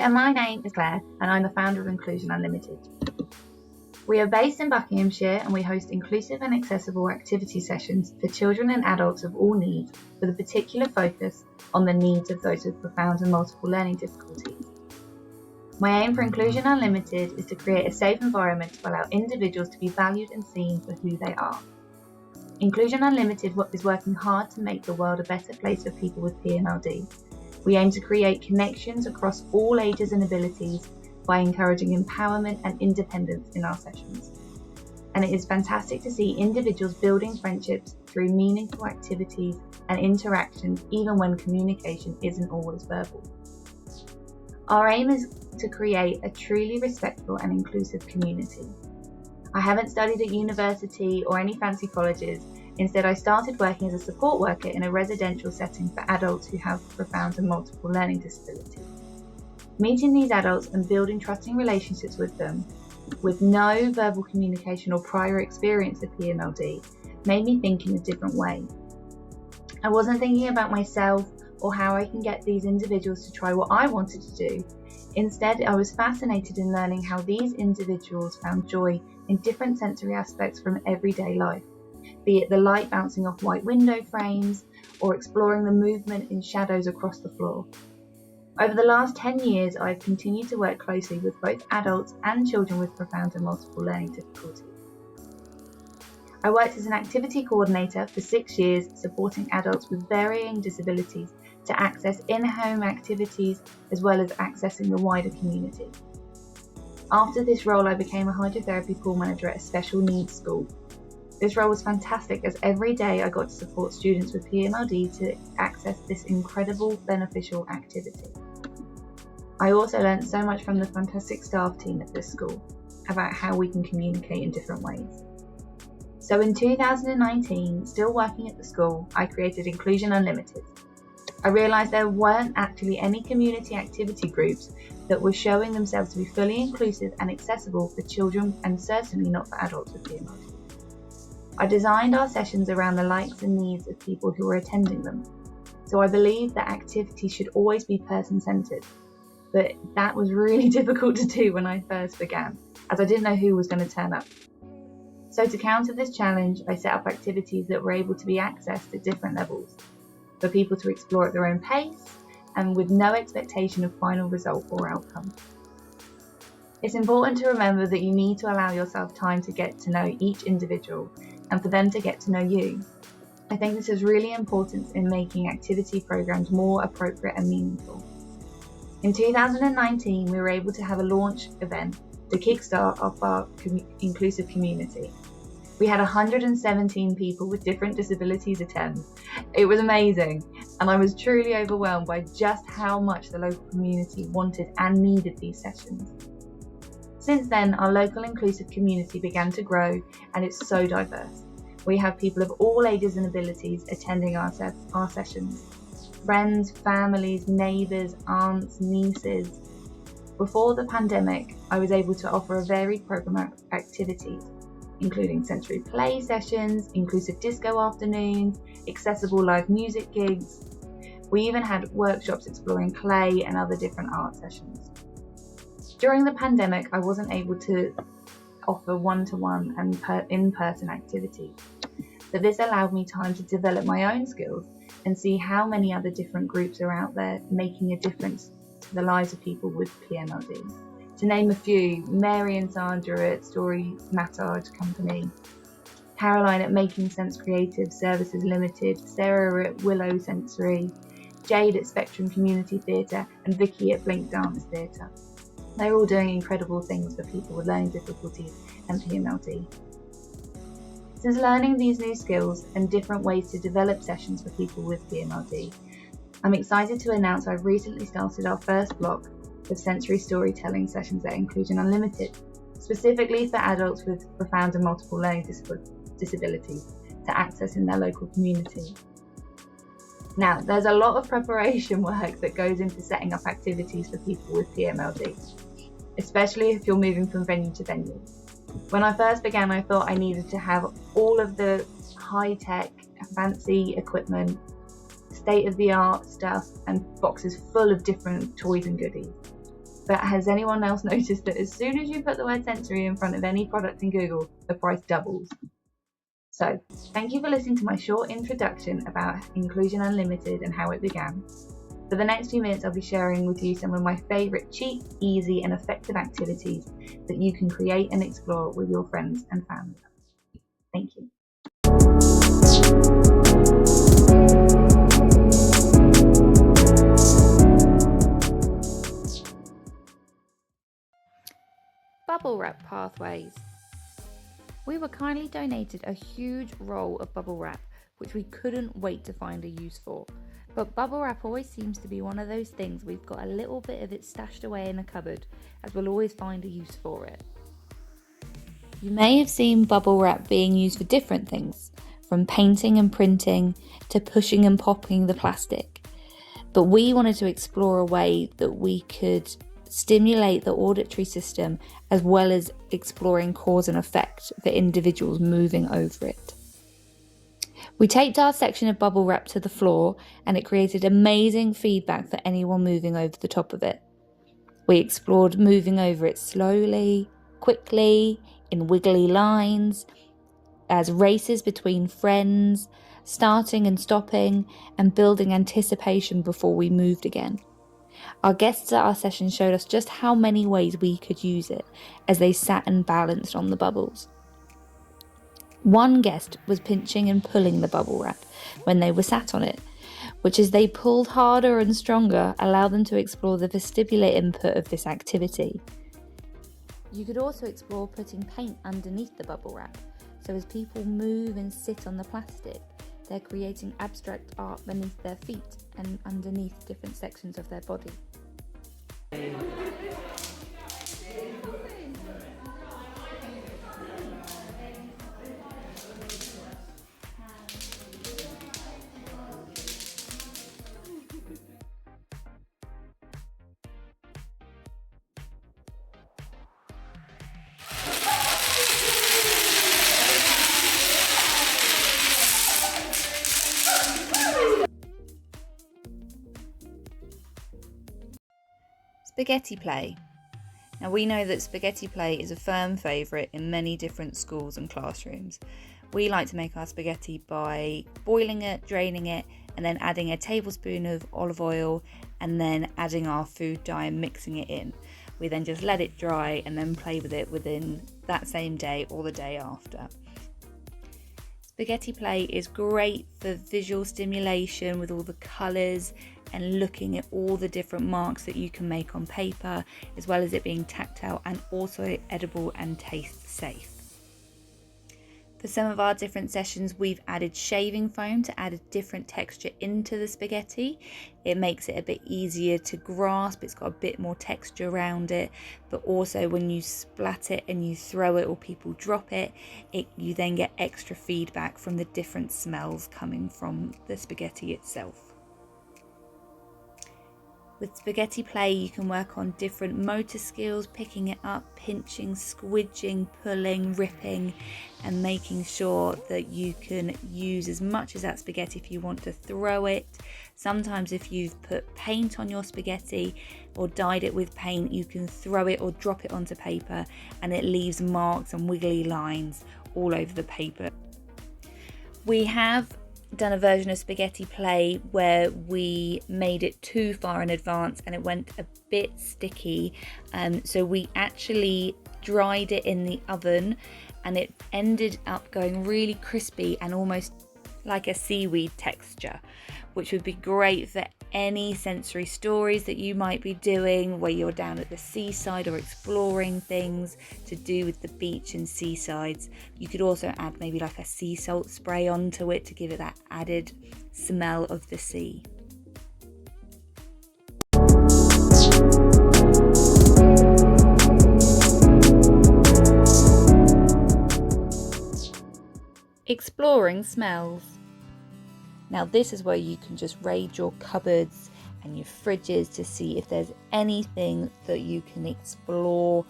and my name is Claire, and I'm the founder of Inclusion Unlimited. We are based in Buckinghamshire, and we host inclusive and accessible activity sessions for children and adults of all needs, with a particular focus on the needs of those with profound and multiple learning difficulties. My aim for Inclusion Unlimited is to create a safe environment to allow individuals to be valued and seen for who they are. Inclusion Unlimited is working hard to make the world a better place for people with PMLD. We aim to create connections across all ages and abilities by encouraging empowerment and independence in our sessions. And it is fantastic to see individuals building friendships through meaningful activities and interactions, even when communication isn't always verbal. Our aim is to create a truly respectful and inclusive community. I haven't studied at university or any fancy colleges. Instead, I started working as a support worker in a residential setting for adults who have profound and multiple learning disabilities. Meeting these adults and building trusting relationships with them, with no verbal communication or prior experience of PMLD, made me think in a different way. I wasn't thinking about myself or how I can get these individuals to try what I wanted to do. Instead, I was fascinated in learning how these individuals found joy in different sensory aspects from everyday life, be it the light bouncing off white window frames or exploring the movement in shadows across the floor. Over the last 10 years, I've continued to work closely with both adults and children with profound and multiple learning difficulties. I worked as an activity coordinator for 6 years, supporting adults with varying disabilities to access in-home activities as well as accessing the wider community. After this role, I became a Hydrotherapy Pool Manager at a special needs school. This role was fantastic as every day I got to support students with PMLD to access this incredible beneficial activity. I also learned so much from the fantastic staff team at this school about how we can communicate in different ways. So in 2019, still working at the school, I created Inclusion Unlimited. I realised there weren't actually any community activity groups that were showing themselves to be fully inclusive and accessible for children, and certainly not for adults with PMLD. I designed our sessions around the likes and needs of people who were attending them. So I believe that activity should always be person-centred, but that was really difficult to do when I first began, as I didn't know who was going to turn up. So to counter this challenge, I set up activities that were able to be accessed at different levels, for people to explore at their own pace and with no expectation of final result or outcome. It's important to remember that you need to allow yourself time to get to know each individual and for them to get to know you. I think this is really important in making activity programs more appropriate and meaningful. In 2019, we were able to have a launch event to kickstart our inclusive community. We had 117 people with different disabilities attend. It was amazing, and I was truly overwhelmed by just how much the local community wanted and needed these sessions. Since then, our local inclusive community began to grow, and it's so diverse. We have people of all ages and abilities attending our sessions. Friends, families, neighbours, aunts, nieces. Before the pandemic, I was able to offer a varied programme of activities, including sensory play sessions, inclusive disco afternoons, accessible live music gigs. We even had workshops exploring clay and other different art sessions. During the pandemic, I wasn't able to offer one-to-one and in-person activities, but this allowed me time to develop my own skills and see how many other different groups are out there making a difference to the lives of people with PMLD. To name a few, Mary and Sandra at Story Massage Company, Caroline at Making Sense Creative Services Limited, Sarah at Willow Sensory, Jade at Spectrum Community Theatre, and Vicky at Blink Dance Theatre. They're all doing incredible things for people with learning difficulties and PMLD. Since learning these new skills and different ways to develop sessions for people with PMLD, I'm excited to announce I've recently started our first block of sensory storytelling sessions at Inclusion Unlimited, specifically for adults with profound and multiple learning disabilities to access in their local community. Now, there's a lot of preparation work that goes into setting up activities for people with PMLD, especially if you're moving from venue to venue. When I first began, I thought I needed to have all of the high-tech, fancy equipment, state-of-the-art stuff, and boxes full of different toys and goodies. But has anyone else noticed that as soon as you put the word sensory in front of any product in Google, the price doubles? So, thank you for listening to my short introduction about Inclusion Unlimited and how it began. For the next few minutes, I'll be sharing with you some of my favourite cheap, easy and effective activities that you can create and explore with your friends and family. Thank you. Bubble wrap pathways. We were kindly donated a huge roll of bubble wrap, which we couldn't wait to find a use for. But bubble wrap always seems to be one of those things we've got a little bit of it stashed away in a cupboard, as we'll always find a use for it. You may have seen bubble wrap being used for different things, from painting and printing to pushing and popping the plastic. But we wanted to explore a way that we could stimulate the auditory system as well as exploring cause and effect for individuals moving over it. We taped our section of bubble wrap to the floor and it created amazing feedback for anyone moving over the top of it. We explored moving over it slowly, quickly, in wiggly lines, as races between friends, starting and stopping, and building anticipation before we moved again. Our guests at our session showed us just how many ways we could use it as they sat and balanced on the bubbles. One guest was pinching and pulling the bubble wrap when they were sat on it, which as they pulled harder and stronger allowed them to explore the vestibular input of this activity. You could also explore putting paint underneath the bubble wrap, so as people move and sit on the plastic, they're creating abstract art beneath their feet and underneath different sections of their body. Spaghetti play. Now we know that spaghetti play is a firm favourite in many different schools and classrooms. We like to make our spaghetti by boiling it, draining it, and then adding a tablespoon of olive oil and then adding our food dye and mixing it in. We then just let it dry and then play with it within that same day or the day after. Spaghetti play is great for visual stimulation with all the colours and looking at all the different marks that you can make on paper, as well as it being tactile and also edible and taste safe. For some of our different sessions, we've added shaving foam to add a different texture into the spaghetti. It makes it a bit easier to grasp, it's got a bit more texture around it, but also when you splat it and you throw it or people drop it, you then get extra feedback from the different smells coming from the spaghetti itself. With spaghetti play, you can work on different motor skills, picking it up, pinching, squidging, pulling, ripping, and making sure that you can use as much as that spaghetti if you want to throw it. Sometimes if you've put paint on your spaghetti or dyed it with paint, you can throw it or drop it onto paper and it leaves marks and wiggly lines all over the paper. We have done a version of spaghetti play where we made it too far in advance and it went a bit sticky, so we actually dried it in the oven and it ended up going really crispy and almost like a seaweed texture, which would be great for any sensory stories that you might be doing where you're down at the seaside or exploring things to do with the beach and seasides. You could also add maybe like a sea salt spray onto it to give it that added smell of the sea. Exploring smells. Now this is where you can just raid your cupboards and your fridges to see if there's anything that you can explore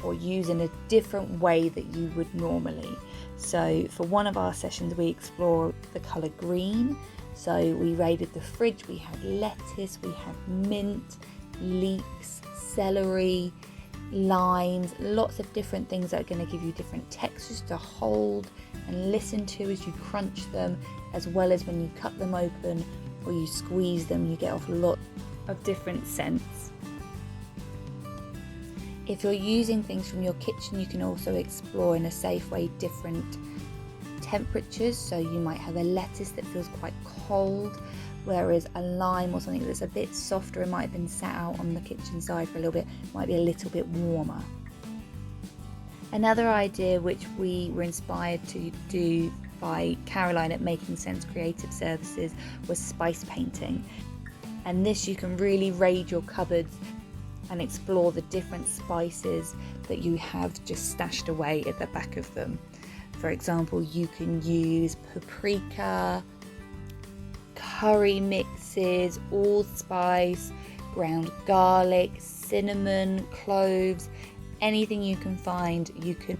or use in a different way that you would normally. So for one of our sessions we explored the colour green. So we raided the fridge, we had lettuce, we had mint, leeks, celery, limes, lots of different things that are going to give you different textures to hold and listen to as you crunch them, as well as when you cut them open or you squeeze them, you get off a lot of different scents. If you're using things from your kitchen, you can also explore in a safe way different temperatures. So you might have a lettuce that feels quite cold, whereas a lime or something that's a bit softer and might have been sat out on the kitchen side for a little bit, might be a little bit warmer. Another idea which we were inspired to do by Caroline at Making Sense Creative Services was spice painting. And this, you can really raid your cupboards and explore the different spices that you have just stashed away at the back of them. For example, you can use paprika, curry mixes, allspice, ground garlic, cinnamon, cloves, anything you can find. You can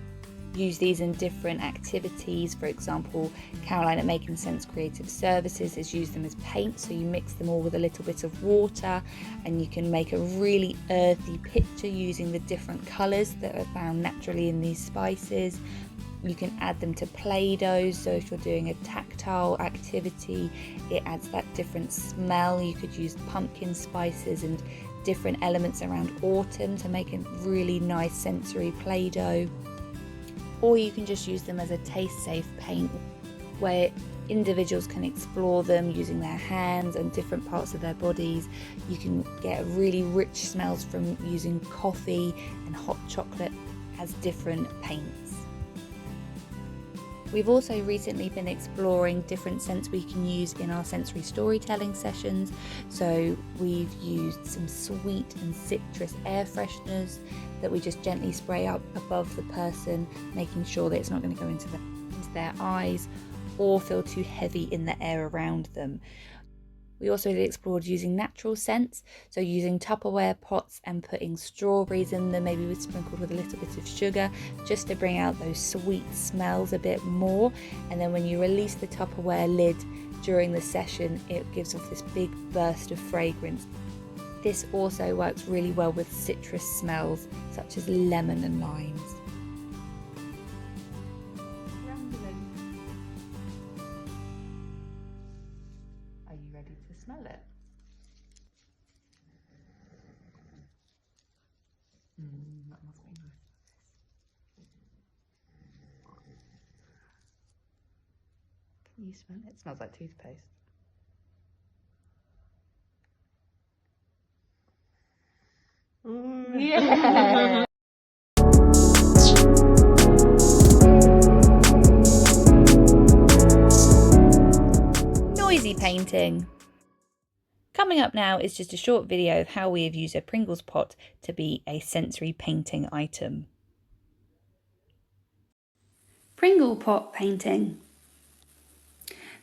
use these in different activities. For example, Caroline at Making Sense Creative Services has used them as paint, so you mix them all with a little bit of water and you can make a really earthy picture using the different colours that are found naturally in these spices. You can add them to Play-Doh, so if you're doing a tactile activity, it adds that different smell. You could use pumpkin spices and different elements around autumn to make a really nice sensory Play-Doh. Or you can just use them as a taste-safe paint, where individuals can explore them using their hands and different parts of their bodies. You can get really rich smells from using coffee and hot chocolate as different paints. We've also recently been exploring different scents we can use in our sensory storytelling sessions. So we've used some sweet and citrus air fresheners that we just gently spray up above the person, making sure that it's not going to go into their eyes or feel too heavy in the air around them. We also explored using natural scents, so using Tupperware pots and putting strawberries in them, maybe sprinkled with a little bit of sugar, just to bring out those sweet smells a bit more. And then when you release the Tupperware lid during the session, it gives off this big burst of fragrance. This also works really well with citrus smells, such as lemon and limes. Are you ready to smell it? That must be nice. Can you smell it? It smells like toothpaste. Yeah. Noisy painting. Coming up now is just a short video of how we have used a Pringles pot to be a sensory painting item. Pringle pot painting.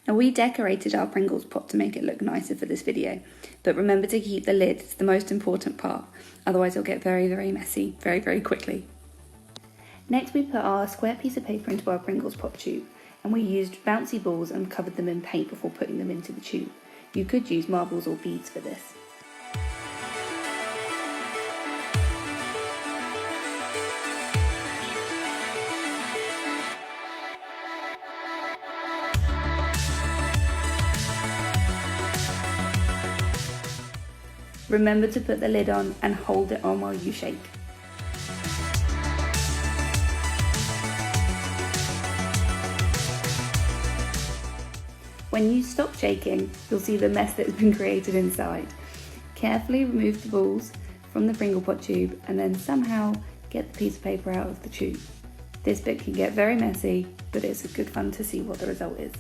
Now, we decorated our Pringles pot to make it look nicer for this video, but remember to keep the lid, it's the most important part, otherwise it'll get very, very messy very, very quickly. Next, we put our square piece of paper into our Pringles pop tube, and we used bouncy balls and covered them in paint before putting them into the tube. You could use marbles or beads for this. Remember to put the lid on and hold it on while you shake. When you stop shaking, you'll see the mess that has been created inside. Carefully remove the balls from the Pringle pot tube and then somehow get the piece of paper out of the tube. This bit can get very messy, but it's a good fun to see what the result is.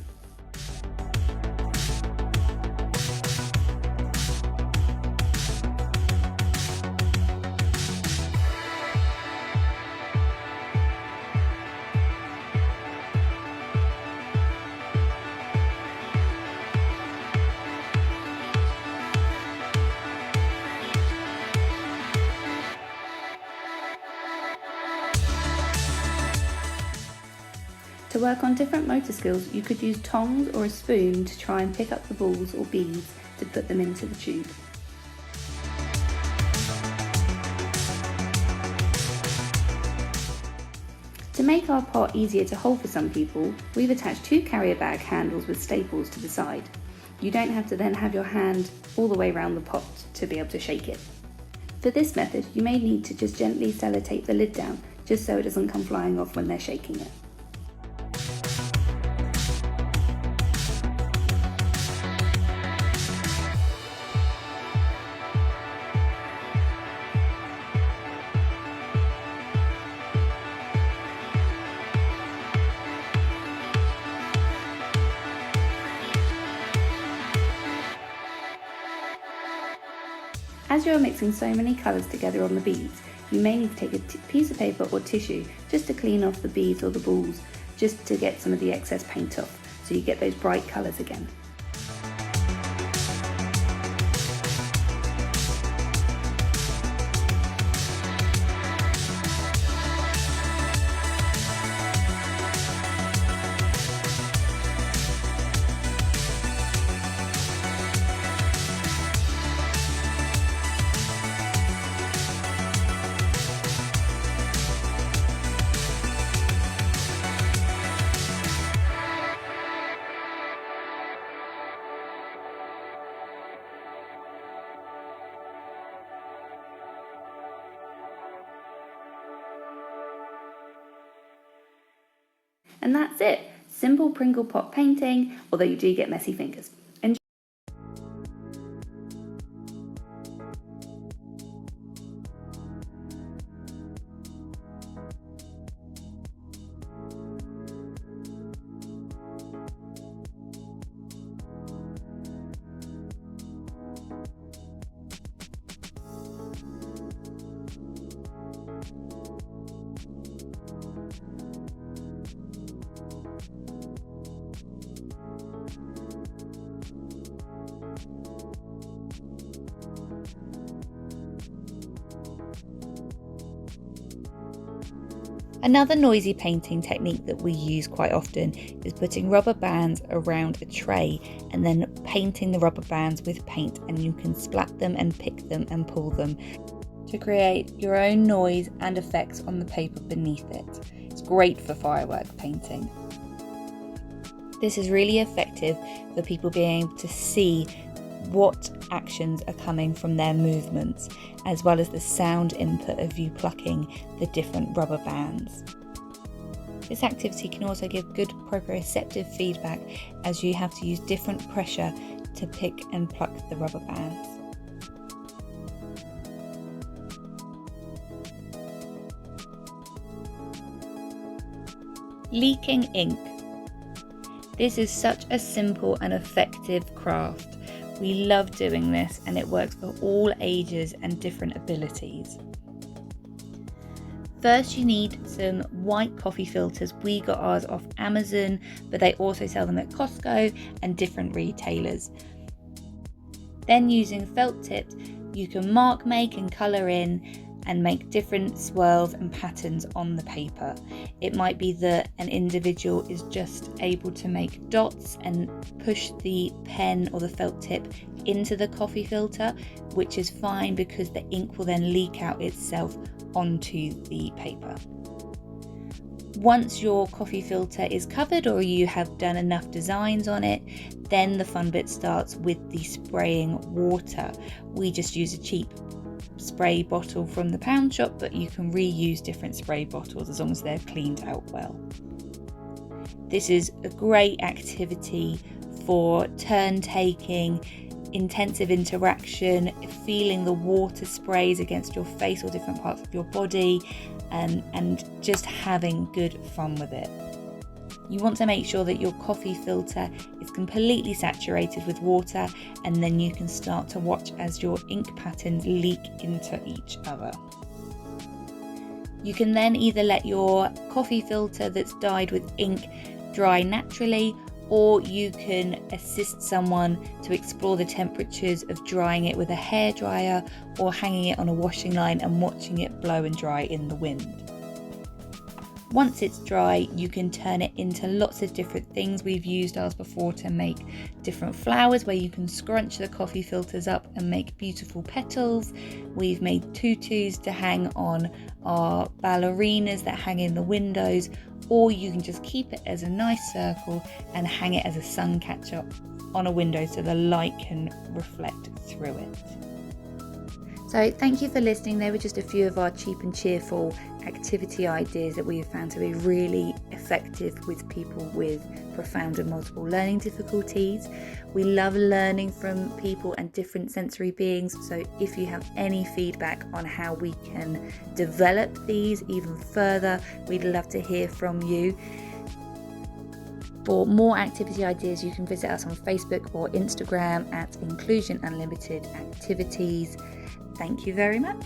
To work on different motor skills, you could use tongs or a spoon to try and pick up the balls or beads to put them into the tube. To make our pot easier to hold for some people, we've attached 2 carrier bag handles with staples to the side. You don't have to then have your hand all the way around the pot to be able to shake it. For this method, you may need to just gently sellotape the lid down, just so it doesn't come flying off when they're shaking it. As you are mixing so many colours together on the beads, you may need to take a piece of paper or tissue just to clean off the beads or the balls, just to get some of the excess paint off, so you get those bright colours again. And that's it. Simple Pringle pot painting, although you do get messy fingers. Enjoy. Another noisy painting technique that we use quite often is putting rubber bands around a tray and then painting the rubber bands with paint, and you can splat them and pick them and pull them to create your own noise and effects on the paper beneath it. It's great for firework painting. This is really effective for people being able to see what actions are coming from their movements, as well as the sound input of you plucking the different rubber bands. This activity can also give good proprioceptive feedback, as you have to use different pressure to pick and pluck the rubber bands. Leaking ink. This is such a simple and effective craft. We love doing this, and it works for all ages and different abilities. First, you need some white coffee filters. We got ours off Amazon, but they also sell them at Costco and different retailers. Then, using felt tips, you can mark, make and colour in and make different swirls and patterns on the paper. It might be that an individual is just able to make dots and push the pen or the felt tip into the coffee filter, which is fine because the ink will then leak out itself onto the paper. Once your coffee filter is covered or you have done enough designs on it, then the fun bit starts with the spraying water. We just use a cheap spray bottle from the pound shop, but you can reuse different spray bottles as long as they're cleaned out well. This is a great activity for turn taking, intensive interaction, feeling the water sprays against your face or different parts of your body, and just having good fun with it. You want to make sure that your coffee filter is completely saturated with water, and then you can start to watch as your ink patterns leak into each other. You can then either let your coffee filter that's dyed with ink dry naturally, or you can assist someone to explore the temperatures of drying it with a hairdryer or hanging it on a washing line and watching it blow and dry in the wind. Once it's dry, you can turn it into lots of different things. We've used ours before to make different flowers where you can scrunch the coffee filters up and make beautiful petals. We've made tutus to hang on our ballerinas that hang in the windows, or you can just keep it as a nice circle and hang it as a sun catcher on a window so the light can reflect through it. So thank you for listening. They were just a few of our cheap and cheerful activity ideas that we have found to be really effective with people with profound and multiple learning difficulties. We love learning from people and different sensory beings, so if you have any feedback on how we can develop these even further, we'd love to hear from you. For more activity ideas, you can visit us on Facebook or Instagram at Inclusion Unlimited Activities. Thank you very much.